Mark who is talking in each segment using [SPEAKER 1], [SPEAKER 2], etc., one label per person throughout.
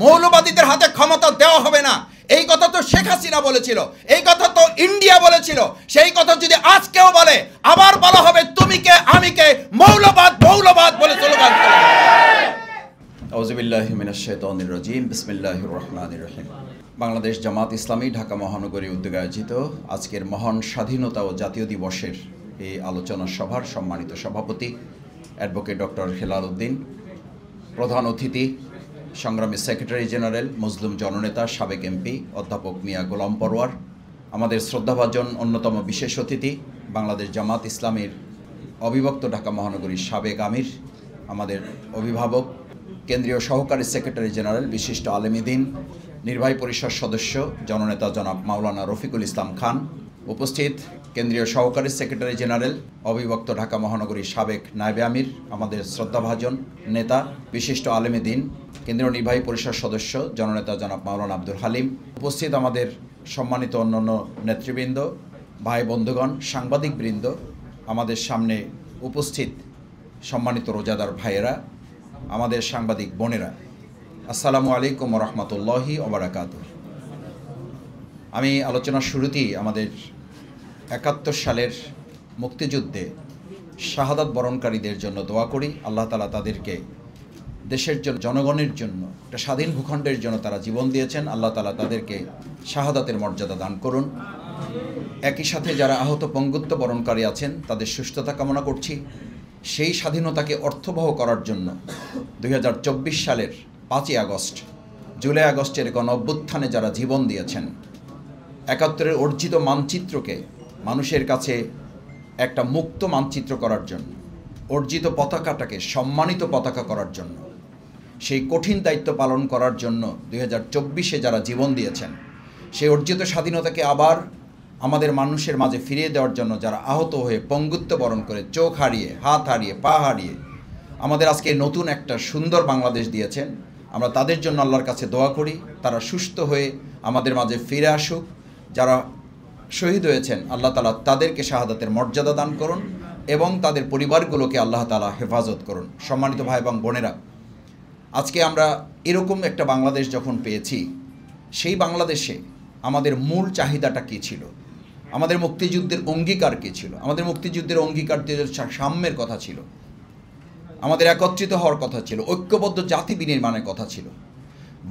[SPEAKER 1] মৌলবাদীদের হাতে ক্ষমতা দেওয়া হবে না, এই কথা তো শেখ হাসিনা বলেছিল, এই কথা তো ইন্ডিয়া বলেছিল। সেই কথা যদি আজকেও বলে, আবার বলা হবে তুমি কে আমি কে, মৌলবাদ মৌলবাদ বলে স্লোগান করে। আউযুবিল্লাহি মিনাশ শাইতানির রাজিম, বিসমিল্লাহির রহমানির রহিম। বাংলাদেশ জামাত ইসলামী ঢাকা মহানগরী উদ্যোগে আয়োজিত আজকের মহান স্বাধীনতা ও জাতীয় দিবসের এই আলোচনা সভার সম্মানিত সভাপতি অ্যাডভোকেট ডক্টর হেলাল উদ্দিন, প্রধান অতিথি সংগ্রামী সেক্রেটারি জেনারেল মুসলিম জননেতা সাবেক এমপি অধ্যাপক মিয়া গোলাম পরওয়ার, আমাদের শ্রদ্ধাভাজন অন্যতম বিশেষ অতিথি বাংলাদেশ জামাত ইসলামীর অবিভক্ত ঢাকা মহানগরীর সাবেক আমির, আমাদের অভিভাবক কেন্দ্রীয় সহকারী সেক্রেটারি জেনারেল বিশিষ্ট আলেম দ্বীন, নির্বাহী পরিষদ সদস্য জননেতা জনাব মাওলানা রফিকুল ইসলাম খান, উপস্থিত কেন্দ্রীয় সহকারী সেক্রেটারি জেনারেল অবিভক্ত ঢাকা মহানগরীর সাবেক নায়েবে আমির, আমাদের শ্রদ্ধাভাজন নেতা বিশিষ্ট আলেম দ্বীন, কেন্দ্রীয় নির্বাহী পরিষদ সদস্য জননেতা জনাব মাওলানা আব্দুল হালিম, উপস্থিত আমাদের সম্মানিত অন্যান্য নেতৃবৃন্দ, ভাই বন্ধুগণ, সাংবাদিকবৃন্দ, আমাদের সামনে উপস্থিত সম্মানিত রোজাদার ভাইয়েরা, আমাদের সাংবাদিক বোনেরা, আসসালামু আলাইকুম ওয়া রাহমাতুল্লাহি ওয়া বারাকাতুহু। আমি আলোচনার শুরুতেই আমাদের ৭১ সালের মুক্তিযুদ্ধে শাহাদাত বরণকারীদের জন্য দোয়া করি। আল্লাহ তাআলা তাদেরকে দেশের জন্য, জনগণের জন্য, একটা স্বাধীন ভূখণ্ডের জন্য তারা জীবন দিয়েছেন। আল্লাহ তাআলা তাদেরকে শাহাদাতের মর্যাদা দান করুন। একই সাথে যারা আহত পঙ্গুত্ব বরণকারী আছেন তাদের সুস্থতা কামনা করছি। সেই স্বাধীনতাকে অর্থবহ করার জন্য ২০২৪ সালের ৫ই আগস্ট, জুলাই আগস্টের গণ অভ্যুত্থানে যারা জীবন দিয়েছেন, ৭১-এর অর্জিত মানচিত্রকে মানুষের কাছে একটা মুক্ত মানচিত্র করার জন্য, অর্জিত পতাকাটাকে সম্মানিত পতাকা করার জন্য, সেই কঠিন দায়িত্ব পালন করার জন্য ২০২৪-এ যারা জীবন দিয়েছেন, সেই অর্জিত স্বাধীনতাকে আবার আমাদের মানুষের মাঝে ফিরিয়ে দেওয়ার জন্য যারা আহত হয়ে পঙ্গুত্ব বরণ করে, চোখ হারিয়ে, হাত হারিয়ে, পা হারিয়ে আমাদের আজকে নতুন একটা সুন্দর বাংলাদেশ দিয়েছেন, আমরা তাদের জন্য আল্লাহর কাছে দোয়া করি তারা সুস্থ হয়ে আমাদের মাঝে ফিরে আসুক। যারা শহীদ হয়েছেন আল্লাহ তাআলা তাদেরকে শাহাদাতের মর্যাদা দান করুন এবং তাদের পরিবারগুলোকে আল্লাহ তাআলা হেফাজত করুন। সম্মানিত ভাই এবং বোনেরা, আজকে আমরা এরকম একটা বাংলাদেশ যখন পেয়েছি, সেই বাংলাদেশে আমাদের মূল চাহিদাটা কী ছিল, আমাদের মুক্তিযুদ্ধের অঙ্গীকার কী ছিল? আমাদের মুক্তিযুদ্ধের অঙ্গীকারদের সাম্যের কথা ছিল, আমাদের একত্রিত হওয়ার কথা ছিল, ঐক্যবদ্ধ জাতি বিনির্মাণের কথা ছিল।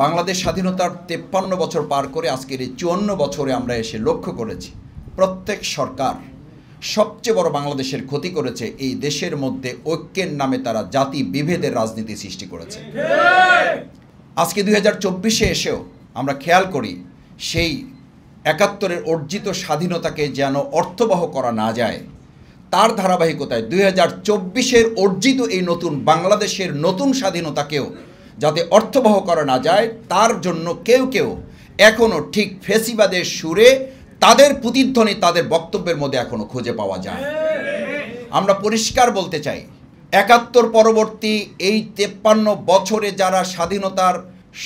[SPEAKER 1] বাংলাদেশ স্বাধীনতার 53 বছর পার করে আজকের এই 54 বছরে আমরা এসে লক্ষ্য করেছি প্রত্যেক সরকার সবচেয়ে বড় বাংলাদেশের ক্ষতি করেছে। এই দেশের মধ্যে ঐক্যের নামে তারা জাতি বিভেদের রাজনীতি সৃষ্টি করেছে। আজকে ২০২৪-এ এসেও আমরা খেয়াল করি সেই ৭১-এর অর্জিত স্বাধীনতাকে যেন অর্থবহ করা না যায়, তার ধারাবাহিকতায় ২০২৪-এর অর্জিত এই নতুন বাংলাদেশের নতুন স্বাধীনতাকেও যাতে অর্থবহ করা না যায়, তার জন্য কেউ কেউ এখনও ঠিক ফেসিবাদের সুরে তাদের প্রতিধ্বনি তাদের বক্তব্যের মধ্যে এখনও খুঁজে পাওয়া যায়। আমরা পরিষ্কার বলতে চাই, ৭১ পরবর্তী এই 53 বছরে যারা স্বাধীনতার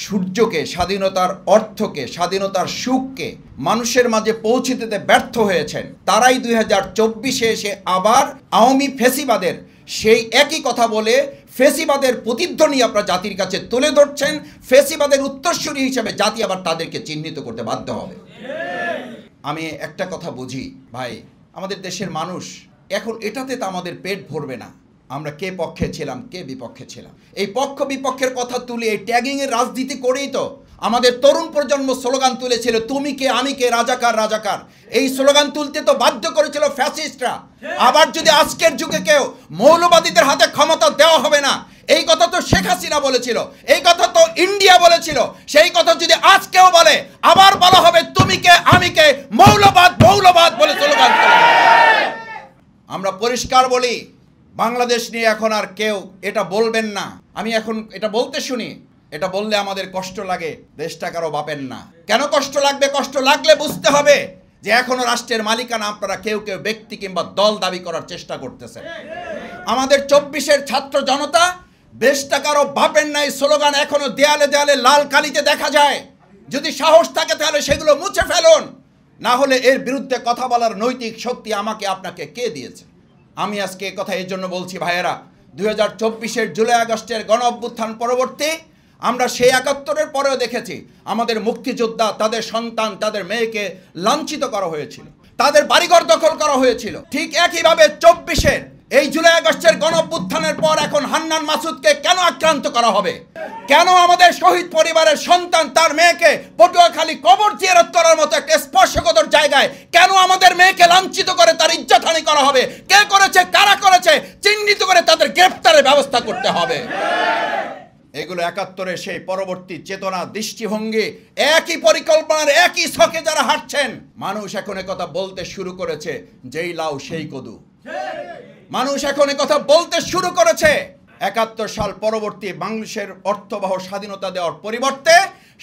[SPEAKER 1] সূর্যকে, স্বাধীনতার অর্থকে, স্বাধীনতার সুখকে মানুষের মাঝে পৌঁছে দিতে ব্যর্থ হয়েছেন, তারাই ২০২৪-এ এসে আবার আওয়ামী ফেসিবাদের সেই একই কথা বলে ফেসিবাদের প্রতিধ্বনি আপনারা জাতির কাছে তুলে ধরছেন। ফেসিবাদের উত্তরসূরি হিসেবে জাতি আবার তাদেরকে চিহ্নিত করতে বাধ্য হবে। আমি একটা কথা বুঝি ভাই, আমাদের দেশের মানুষ এখন এটাতে তো আমাদের পেট ভরবে না, আমরা কে পক্ষে ছিলাম কে বিপক্ষে ছিলাম, এই পক্ষ বিপক্ষের কথা তুলে এই ট্যাগিংয়ের রাজনীতি করেই তো আমাদের তরুণ প্রজন্ম স্লোগান তুলেছিল তুমি কে আমি কে, রাজাকার রাজাকার। এই স্লোগান তুলতে তো বাধ্য করেছিল ফ্যাসিস্টরা। আবার যদি আজকের যুগে কেউ মৌলবাদীদের হাতে ক্ষমতা দেওয়া হবে না, এই কথা তো শেখ হাসিনা বলেছিল, এই কথা তো ইন্ডিয়া বলেছিল, সেই কথা যদি আজকেও বলে, আবার বলা হবে তুমি কে আমি কে, মৌলবাদ মৌলবাদ বলে স্লোগান করে। আমরা পরিষ্কার বলি, বাংলাদেশ নিয়ে এখন আর কেউ এটা বলবেন না। আমি এখন এটা বলতে শুনি, এটা বললে আমাদের কষ্ট লাগে, দেশটা কারো বাপের না। কেন কষ্ট লাগবে? কষ্ট লাগলে বুঝতে হবে যে এখনো রাষ্ট্রের মালিকানা আপনারা কেউ কেউ ব্যক্তি কিংবা দল দাবি করার চেষ্টা করতেছে। আমাদের 24-এর ছাত্র জনতা দেশটা কারো বাপের নাই স্লোগান এখনো দেয়ালে দেয়ালে লাল কালিতে দেখা যায়। যদি সাহস থাকে তাহলে সেগুলো মুছে ফেলুন, না হলে এর বিরুদ্ধে কথা বলার নৈতিক শক্তি আমাকে আপনাকে কে দিয়েছে? আমি আজকে কথা এই জন্য বলছি ভাইয়েরা, ২০২৪-এর জুলাই আগস্টের গণ অভ্যুত্থান পরবর্তী আমরা সেই ৭১-এর পরেও দেখেছি আমাদের মুক্তিযোদ্ধা, তাদের সন্তান, তাদের মেয়েকে লাঞ্ছিত করা হয়েছিল, তাদের বাড়িঘর দখল করা হয়েছিল। ঠিক একইভাবে ২৪-এর এই জুলাই আগস্টের গণঅভ্যুত্থানের পর এখন হান্নান মাসুদকে কেন আক্রান্ত করা হবে? কেন আমাদের শহীদ পরিবারের সন্তান তার মেয়েকে পটুয়াখালী কবর জিয়ারত করার মতো একটা স্পর্শকাতর জায়গায় কেন আমাদের মেয়েকে লাঞ্ছিত করে তার ইজ্জতহানি করা হবে? কে করেছে, কারা করেছে, চিহ্নিত করে তাদের গ্রেফতারের ব্যবস্থা করতে হবে। এগুলো ৭১-এর সেই পরবর্তী চেতনা, দৃষ্টিভঙ্গি, একই পরিকল্পনার একই ছকে যারা হাঁটছেন, মানুষ এখন কথা বলতে শুরু করেছে যেই লাউ সেই কদু। মানুষ এখন কথা বলতে শুরু করেছে ৭১ সাল পরবর্তী বাংলাদেশের অর্থবহ স্বাধীনতা দেওয়ার পরিবর্তে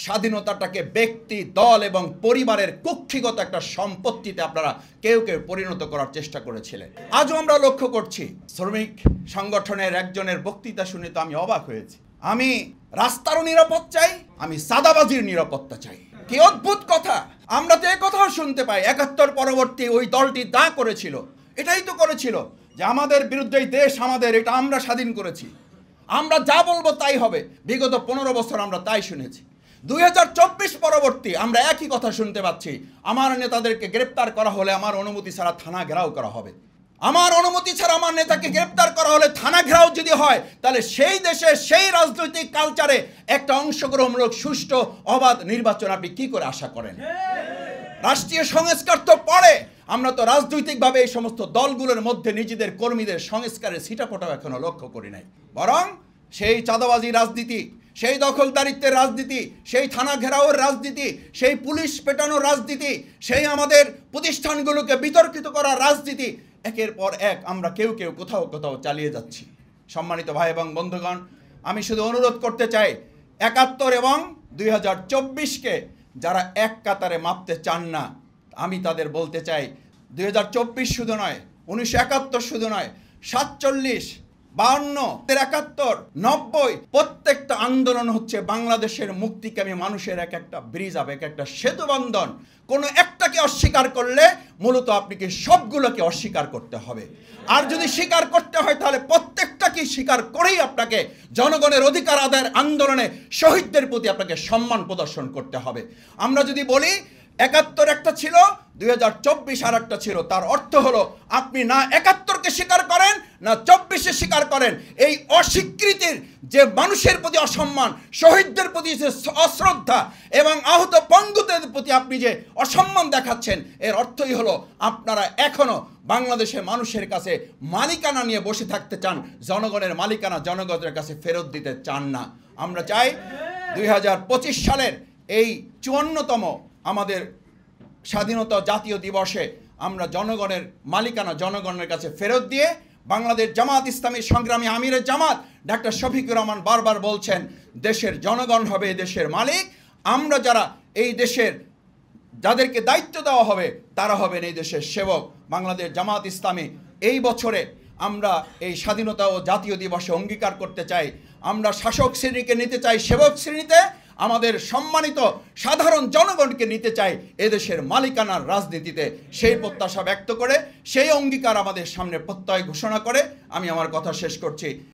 [SPEAKER 1] স্বাধীনতাটাকে ব্যক্তি, দল এবং পরিবারের কুক্ষিগত একটা সম্পত্তিতে আপনারা কেউ কেউ পরিণত করার চেষ্টা করেছিলেন। আজও আমরা লক্ষ্য করছি, শ্রমিক সংগঠনের একজনের বক্তৃতা শুনে তো আমি অবাক হয়েছি। আমি রাস্তারও নিরাপদ চাই, আমি সাদাবাজির নিরাপত্তা চাই। কি অদ্ভুত কথা! আমরা তো এই কথাও শুনতে পাই ৭১ পরবর্তী ওই দলটি যা করেছিল, এটাই তো করেছিল যে আমাদের বিরুদ্ধে এই দেশ আমাদের, এটা আমরা স্বাধীন করেছি, আমরা যা বলবো তাই হবে। বিগত ১৫ বছর আমরা তাই শুনেছি। ২০২৪ পরবর্তী আমরা একই কথা শুনতে পাচ্ছি, আমার নেতাদেরকে গ্রেপ্তার করা হলে আমার অনুমতি ছাড়া থানা ঘেরাও করা হবে। আমার অনুমতি ছাড়া আমার নেতাকে গ্রেপ্তার করা হলে থানা ঘেরাও যদি হয়, তাহলে সেই দেশে সেই রাজনৈতিক কালচারে একটা অংশগ্রহণমূলক সুষ্ঠু অবাধ নির্বাচন আপনি কি করে আশা করেন? রাষ্ট্রীয় সংস্কার তো পড়ে, আমরা তো রাজনৈতিকভাবে এই সমস্ত দলগুলোর মধ্যে নিজেদের কর্মীদের সংস্কারের ছিটাফোঁটাও এখনো লক্ষ্য করি নাই। বরং সেই চাঁদাবাজি রাজনীতি, সেই দখলদারিত্বের রাজনীতি, সেই থানা ঘেরাওয়ের রাজনীতি, সেই পুলিশ পেটানোর রাজনীতি, সেই আমাদের প্রতিষ্ঠানগুলোকে বিতর্কিত করার রাজনীতি, একের পর এক আমরা কেউ কেউ কোথাও কোথাও চালিয়ে যাচ্ছি। সম্মানিত ভাই এবং বন্ধুগণ, আমি শুধু অনুরোধ করতে চাই, ৭১ এবং ২০২৪-কে যারা এক কাতারে মাপতে চান না, আমি তাদের বলতে চাই ২০২৪ শুধু নয়, ১৯৭১ শুধু নয়, ৪৭, ৫২, ৭১, ৯০, প্রত্যেকটা আন্দোলন হচ্ছে বাংলাদেশের মুক্তিকামী মানুষের এক একটা ব্রিজ আপ, এক একটা সেতু বন্ধন। কোনো একটাকে অস্বীকার করলে মূলত আপনাকে সবগুলোকে অস্বীকার করতে হবে। আর যদি স্বীকার করতে হয় তাহলে প্রত্যেকটাকে স্বীকার করেই আপনাকে জনগণের অধিকার আদায়ের আন্দোলনে শহীদদের প্রতি আপনাকে সম্মান প্রদর্শন করতে হবে। আমরা যদি বলি ৭১ একটা ছিল, ২০২৪ আর একটা ছিল, তার অর্থ হলো আপনি না ৭১-কে স্বীকার করেন না ২৪-এ স্বীকার করেন। এই অস্বীকৃতির যে মানুষের প্রতি অসম্মান, শহীদদের প্রতি যে অশ্রদ্ধা এবং আহত পঙ্গুদের প্রতি আপনি যে অসম্মান দেখাচ্ছেন, এর অর্থই হলো আপনারা এখনো বাংলাদেশের মানুষের কাছে মালিকানা নিয়ে বসে থাকতে চান, জনগণের মালিকানা জনগণের কাছে ফেরত দিতে চান না। আমরা চাই ২০২৫ সালের এই ৫৪তম আমাদের স্বাধীনতা জাতীয় দিবসে আমরা জনগণের মালিকানা জনগণের কাছে ফেরত দিয়ে, বাংলাদেশ জামাত ইসলামী সংগ্রামী আমিরে জামাত ডাক্তার শফিকুর রহমান বারবার বলছেন, দেশের জনগণ হবে দেশের মালিক। আমরা যারা এই দেশের, যাদেরকে দায়িত্ব দেওয়া হবে, তারা হবেন এই দেশের সেবক। বাংলাদেশ জামাত ইসলামী এই বছরে আমরা এই স্বাধীনতা ও জাতীয় দিবসে অঙ্গীকার করতে চাই, আমরা শাসক শ্রেণীকে নিতে চাই সেবক শ্রেণীতে, আমাদের সম্মানিত সাধারণ জনগণকে নিতে চাই এদেশের মালিকানার রাজনীতিতে। সেই প্রত্যাশা ব্যক্ত করে, সেই অঙ্গীকার আমাদের সামনে প্রত্যয় ঘোষণা করে আমি আমার কথা শেষ করছি।